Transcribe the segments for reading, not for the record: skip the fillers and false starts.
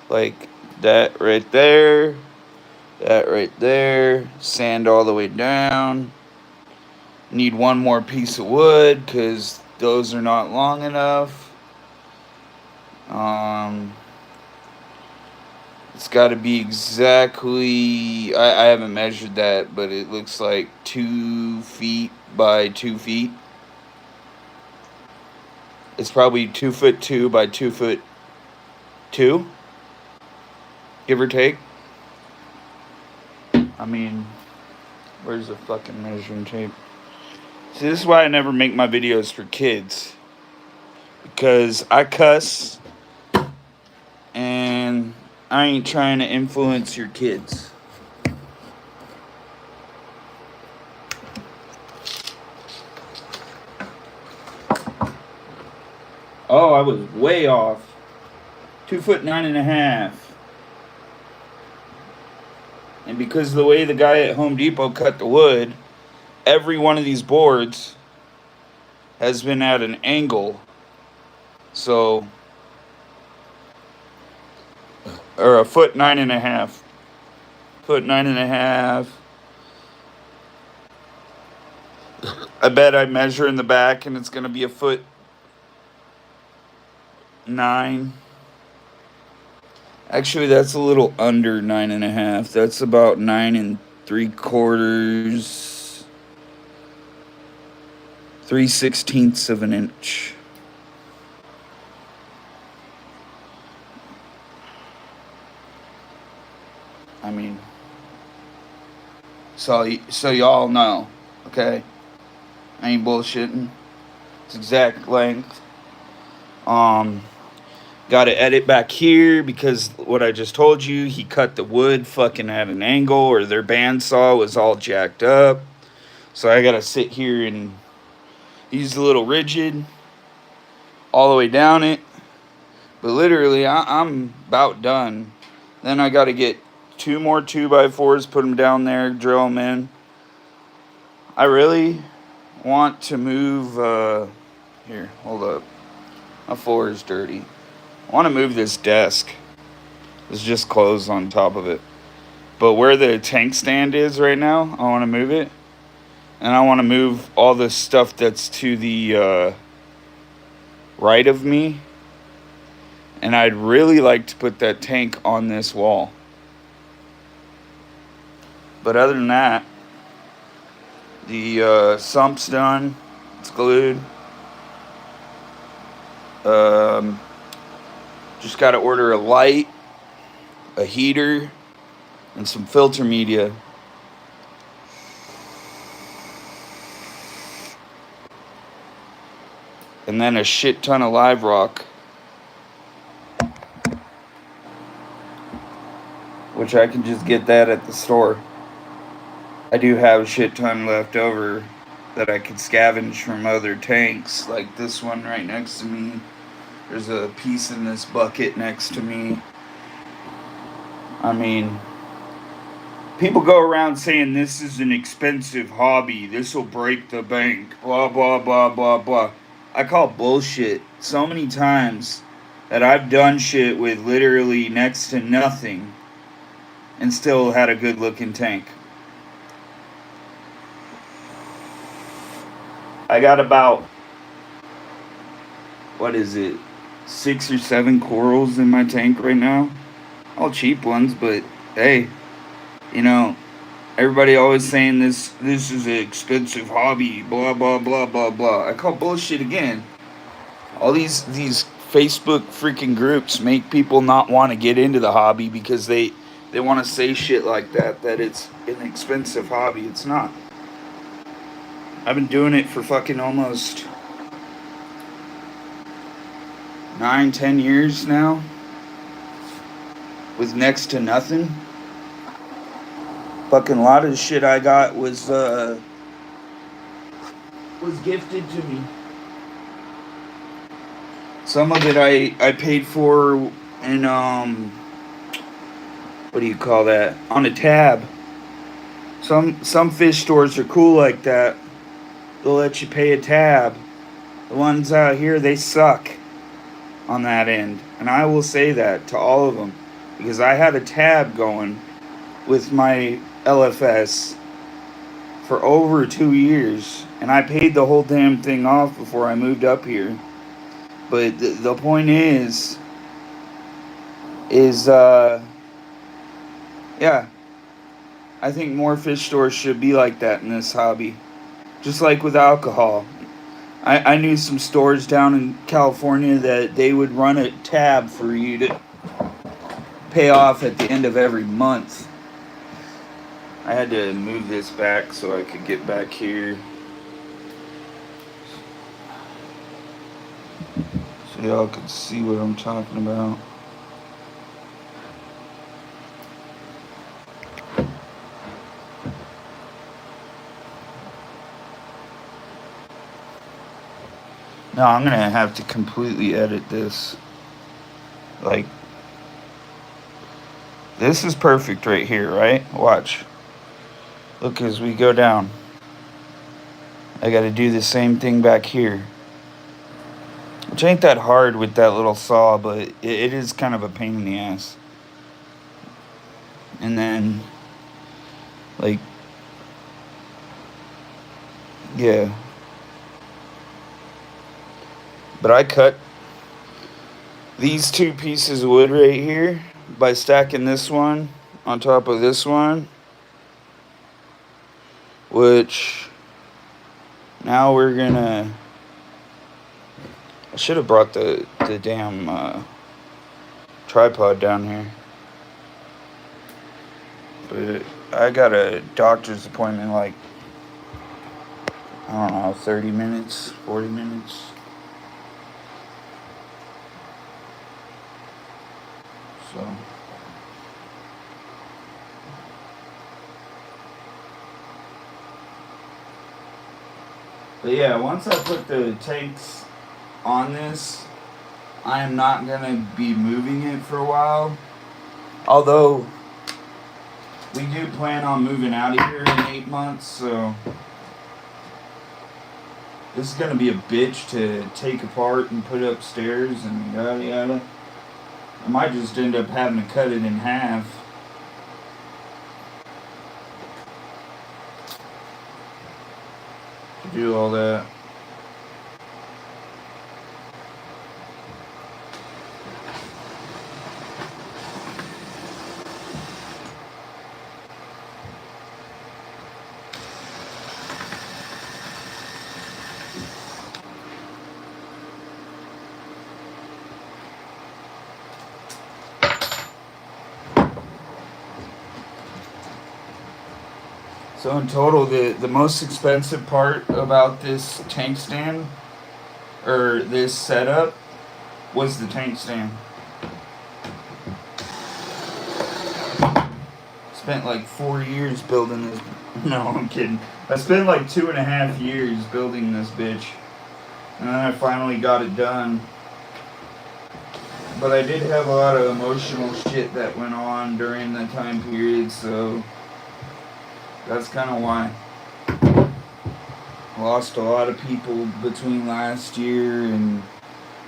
Like that right there, that right there, sand all the way down. Need one more piece of wood because those are not long enough. Um, it's got to be exactly. I haven't measured that, but it looks like 2 feet by 2 feet. It's probably 2 foot 2 by 2 foot 2, give or take. I mean, where's the fucking measuring tape? See, this is why I never make my videos for kids. Because I cuss and I ain't trying to influence your kids. Oh, I was way off. 2 foot 9.5. And because of the way the guy at Home Depot cut the wood, every one of these boards has been at an angle. So, or a foot 9.5. Foot 9.5. I bet I measure in the back and it's going to be a foot 9. Actually, that's a little under 9.5. That's about 9 3/4, 3/16 of an inch. I mean, so y'all know, okay? I ain't bullshitting. It's exact length. Got to edit back here because what I just told you, he cut the wood fucking at an angle, or their bandsaw was all jacked up. So I got to sit here and use a little rigid all the way down it. But literally, I'm about done. Then I got to get 2 more 2x4s, put them down there, drill them in. I really want to move, here, hold up. My floor is dirty. I want to move this desk. There's just clothes on top of it. But where the tank stand is right now, I want to move it. And I want to move all the stuff that's to the right of me. And I'd really like to put that tank on this wall. But other than that, the sump's done. It's glued. Just got to order a light, a heater, and some filter media. And then a shit ton of live rock. Which I can just get that at the store. I do have a shit ton left over that I could scavenge from other tanks, like this one right next to me. There's a piece in this bucket next to me. I mean, people go around saying this is an expensive hobby, this will break the bank, blah, blah, blah, blah, blah. I call bullshit so many times that I've done shit with literally next to nothing and still had a good looking tank. I got about, what is it, 6 or 7 corals in my tank right now. All cheap ones, but hey, you know, everybody always saying this is an expensive hobby, blah blah blah blah blah. I call bullshit again. All these Facebook freaking groups make people not want to get into the hobby because they want to say shit like that it's an expensive hobby. It's not. I've been doing it for fucking almost 9-10 years now with next to nothing. Fucking lot of the shit I got was gifted to me. Some of it I paid for in what do you call that? On a tab. Some fish stores are cool like that. They'll let you pay a tab. The ones out here, they suck on that end. And I will say that to all of them. because I had a tab going with my LFS for over 2 years, and I paid the whole damn thing off before I moved up here. But the point is yeah, I think more fish stores should be like that in this hobby. Just like with alcohol. I knew some stores down in California that they would run a tab for you to pay off at the end of every month. I had to move this back so I could get back here. So y'all could see what I'm talking about. Now I'm gonna have to completely edit this. Like, this is perfect right here, right? Watch. Look as we go down. I gotta do the same thing back here. Which ain't that hard with that little saw, but it is kind of a pain in the ass. And then, like, yeah. But I cut these two pieces of wood right here by stacking this one on top of this one, which now we're gonna, I should have brought the damn tripod down here, but I got a doctor's appointment like, I don't know, 30 minutes, 40 minutes. So but yeah, once I put the tanks on this, I am not gonna be moving it for a while. Although we do plan on moving out of here in 8 months, so this is gonna be a bitch to take apart and put upstairs and yada yada. I might just end up having to cut it in half. To do all that. So in total, the most expensive part about this tank stand, or this setup, was the tank stand. Spent like 4 years building this. No, I'm kidding. I spent like 2.5 years building this bitch. And then I finally got it done. But I did have a lot of emotional shit that went on during that time period, so that's kind of why. I lost a lot of people between last year and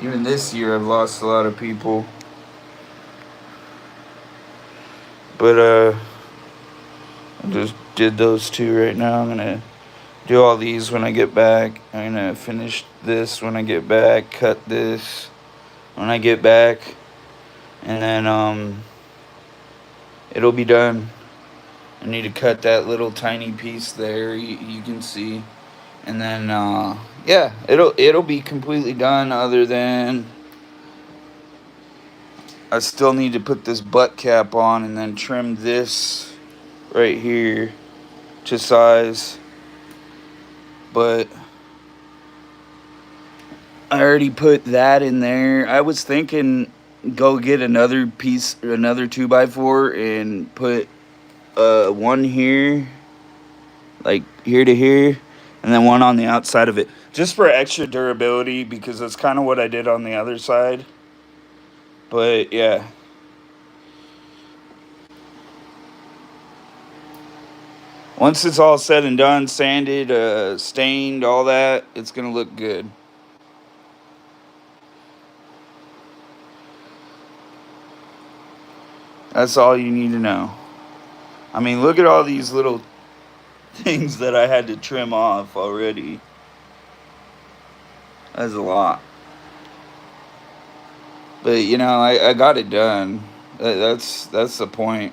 even this year. I've lost a lot of people. But I just did those two right now. I'm gonna do all these when I get back. I'm gonna finish this when I get back, cut this when I get back, and then it'll be done. I need to cut that little tiny piece there, you can see, and then yeah, it'll be completely done, other than I still need to put this butt cap on and then trim this right here to size. But I already put that in there. I was thinking go get another piece, another 2x4, and put one here, like here to here, and then one on the outside of it, just for extra durability, because that's kind of what I did on the other side. But yeah, once it's all said and done, sanded, stained, all that, it's gonna look good. That's all you need to know. I mean, look at all these little things that I had to trim off already. That's a lot. But you know, I got it done. That's the point.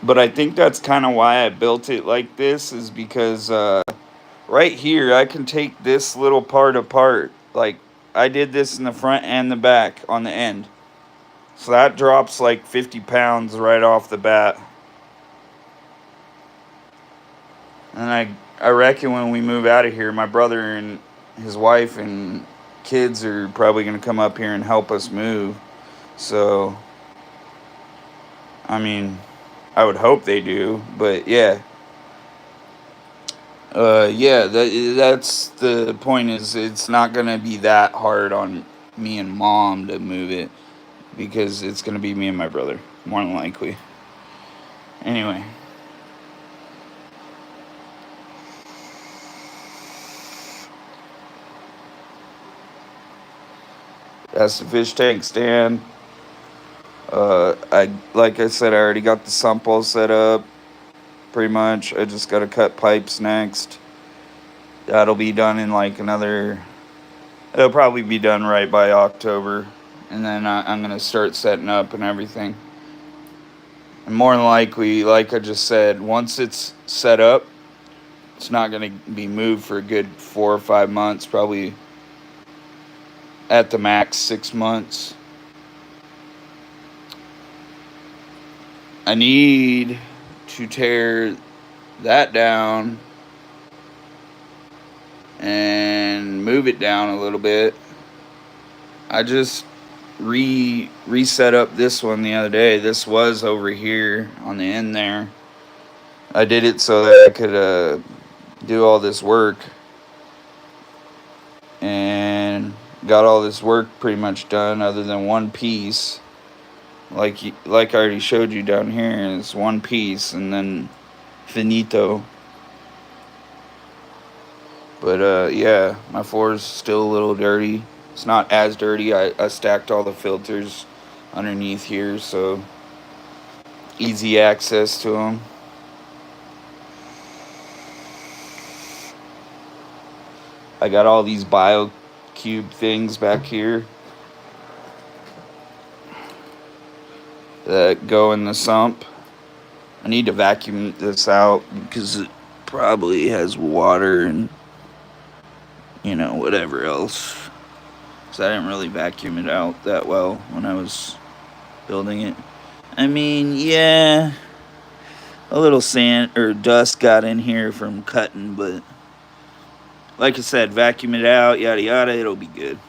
But I think that's kind of why I built it like this, is because right here I can take this little part apart. Like I did this in the front and the back on the end. So that drops like 50 pounds right off the bat. And I reckon when we move out of here, my brother and his wife and kids are probably going to come up here and help us move. So, I mean, I would hope they do. But yeah. Yeah, that's the point, is it's not going to be that hard on me and mom to move it, because it's going to be me and my brother, more than likely. Anyway. That's the fish tank stand. I like I said, I already got the sump all set up. Pretty much, I just gotta cut pipes next. That'll be done in like another. It'll probably be done right by October, and then I'm gonna start setting up and everything. And more than likely, like I just said, once it's set up, it's not gonna be moved for a good 4 or 5 months, probably at the max 6 months. I need to tear that down and move it down a little bit. I just reset up this one the other day. This was over here on the end there. I did it so that I could do all this work, and got all this work pretty much done other than one piece. Like I already showed you down here, it's one piece and then finito. But yeah, my floor is still a little dirty. It's not as dirty. I stacked all the filters underneath here, so easy access to them. I got all these BioCube things back here that go in the sump. I need to vacuum this out because it probably has water and, you know, whatever else. So I didn't really vacuum it out that well when I was building it. I mean, yeah, a little sand or dust got in here from cutting, but like I said, vacuum it out, yada yada, it'll be good.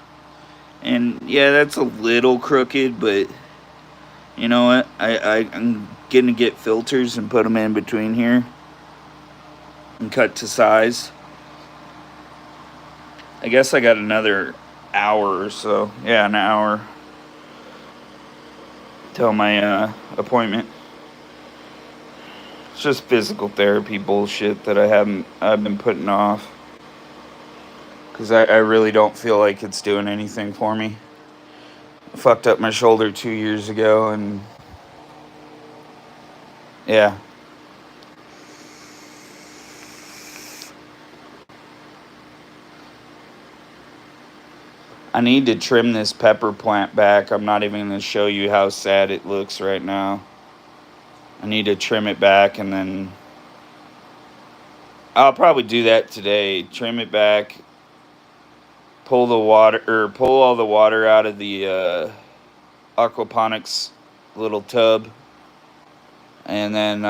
And yeah, that's a little crooked, but you know what? I'm gonna get filters and put them in between here and cut to size. I guess I got another hour or so. Yeah, an hour till my appointment. It's just physical therapy bullshit that I've been putting off, because I really don't feel like it's doing anything for me. I fucked up my shoulder 2 years ago, and yeah. I need to trim this pepper plant back. I'm not even going to show you how sad it looks right now. I need to trim it back, and then I'll probably do that today. Trim it back, pull all the water out of the aquaponics little tub, and then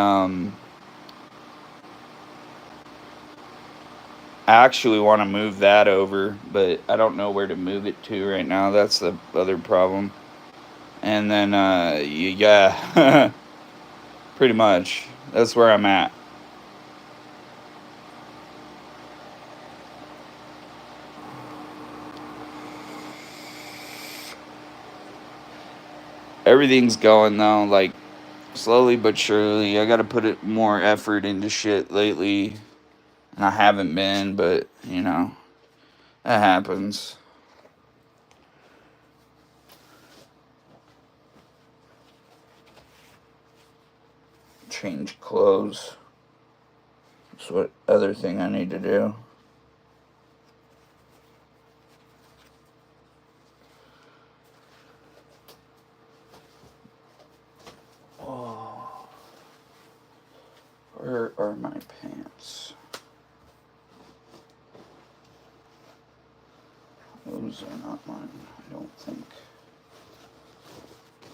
I actually want to move that over, but I don't know where to move it to right now. That's the other problem. And then yeah, pretty much that's where I'm at. Everything's going though, like slowly but surely. I gotta put more effort into shit lately. And I haven't been, but, you know, that happens. Change clothes. That's what other thing I need to do. Oh, where are my pants? Those are not mine, I don't think.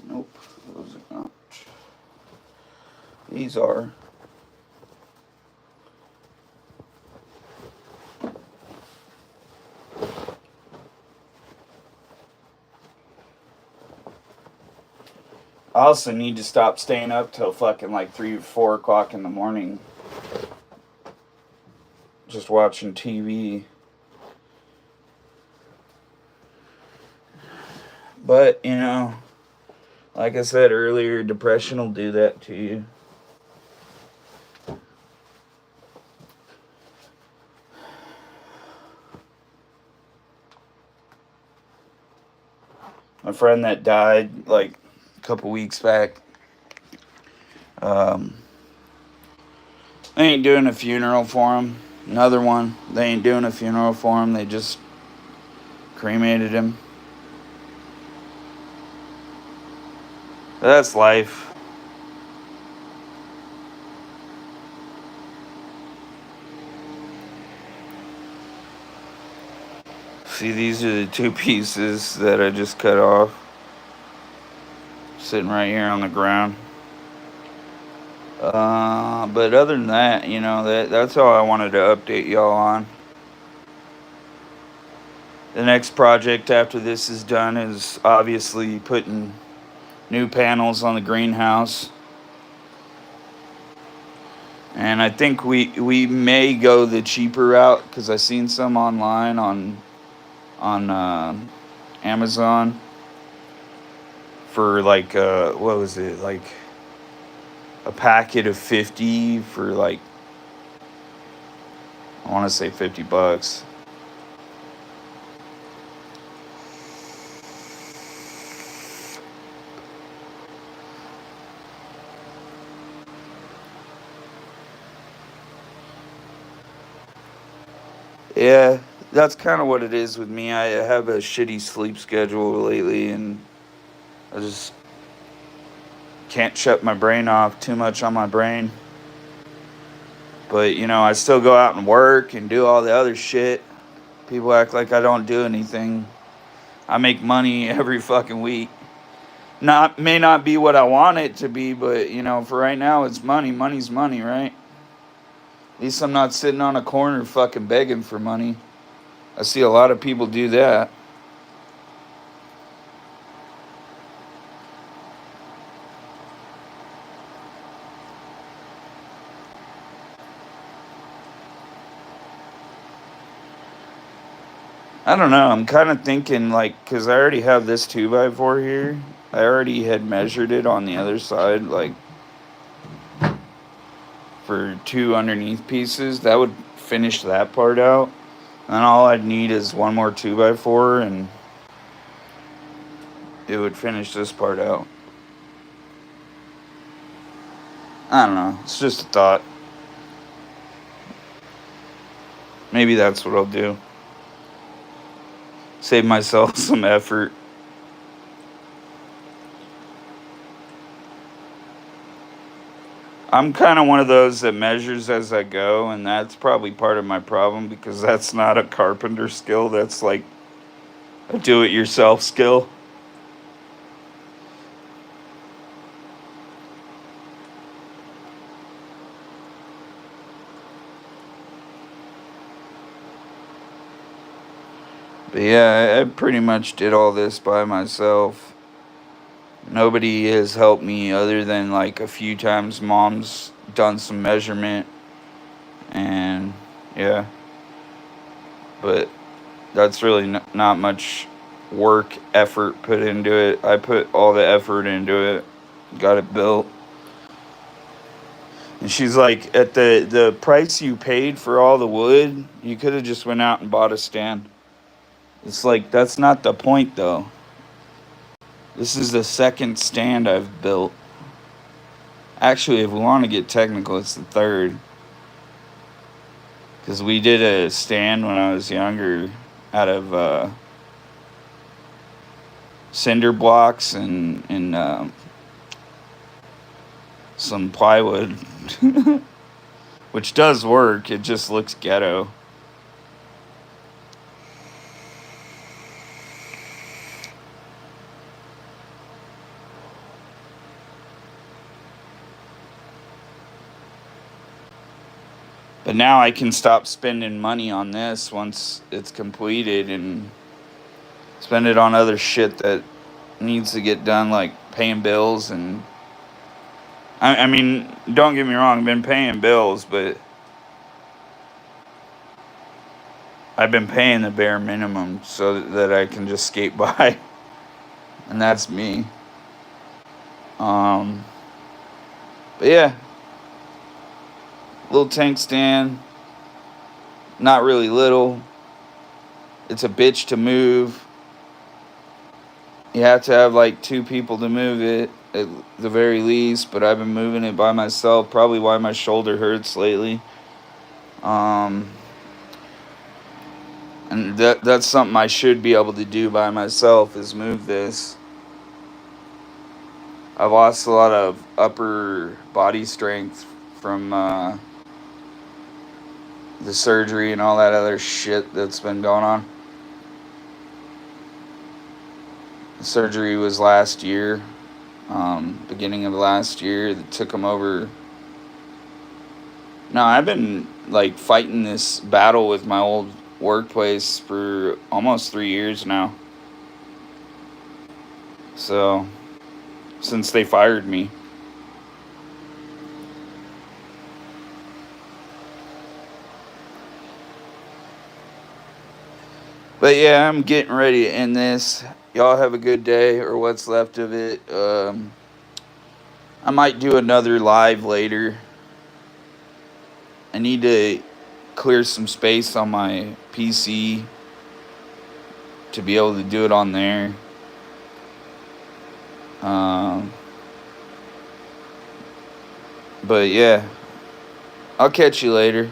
Nope, those are not. These are. I also need to stop staying up till fucking like 3 or 4 o'clock in the morning. Just watching TV. But, you know, like I said earlier, depression will do that to you. My friend that died like a couple weeks back, they ain't doing a funeral for him. Another one, they ain't doing a funeral for him. They just cremated him. That's life. See, these are the 2 pieces that I just cut off. Sitting right here on the ground. But other than that, you know, that's all I wanted to update y'all on. The next project after this is done is obviously putting new panels on the greenhouse. And I think we may go the cheaper route because I seen some online on Amazon for like what was it, like a packet of 50 for like, I want to say $50. Yeah, that's kind of what it is with me. I have a shitty sleep schedule lately, and I just can't shut my brain off, too much on my brain. But, you know, I still go out and work and do all the other shit. People act like I don't do anything. I make money every fucking week. May not be what I want it to be, but, you know, for right now, it's money. Money's money, right? At least I'm not sitting on a corner fucking begging for money. I see a lot of people do that. I don't know. I'm kind of thinking, like, because I already have this 2x4 here. I already had measured it on the other side, like, for 2 underneath pieces. That would finish that part out. And all I'd need is one more 2x4, and it would finish this part out. I don't know. It's just a thought. Maybe that's what I'll do. Save myself some effort. I'm kind of one of those that measures as I go, and that's probably part of my problem because that's not a carpenter skill. That's like a do-it-yourself skill. But yeah, I pretty much did all this by myself. Nobody has helped me other than like a few times mom's done some measurement, and yeah, but that's really not much work, effort put into it. I put all the effort into it, got it built. And she's like, at the price you paid for all the wood, you could have just went out and bought a stand. It's like, that's not the point, though. This is the second stand I've built. Actually, if we want to get technical, it's the third. Because we did a stand when I was younger out of cinder blocks and some plywood, which does work. It just looks ghetto. But now I can stop spending money on this once it's completed and spend it on other shit that needs to get done, like paying bills. And I mean, don't get me wrong, I've been paying bills, but I've been paying the bare minimum so that I can just skate by. And that's me. But yeah, little tank stand. Not really little. It's a bitch to move. You have to have like 2 people to move it at the very least, but I've been moving it by myself. Probably why my shoulder hurts lately. And that's something I should be able to do by myself, is move this. I've lost a lot of upper body strength from the surgery and all that other shit that's been going on. The surgery was last year, beginning of last year. It took them over. No, I've been like fighting this battle with my old workplace for almost 3 years now. So, since they fired me. But yeah, I'm getting ready to end this. Y'all have a good day, or what's left of it. I might do another live later. I need to clear some space on my PC to be able to do it on there. But yeah, I'll catch you later.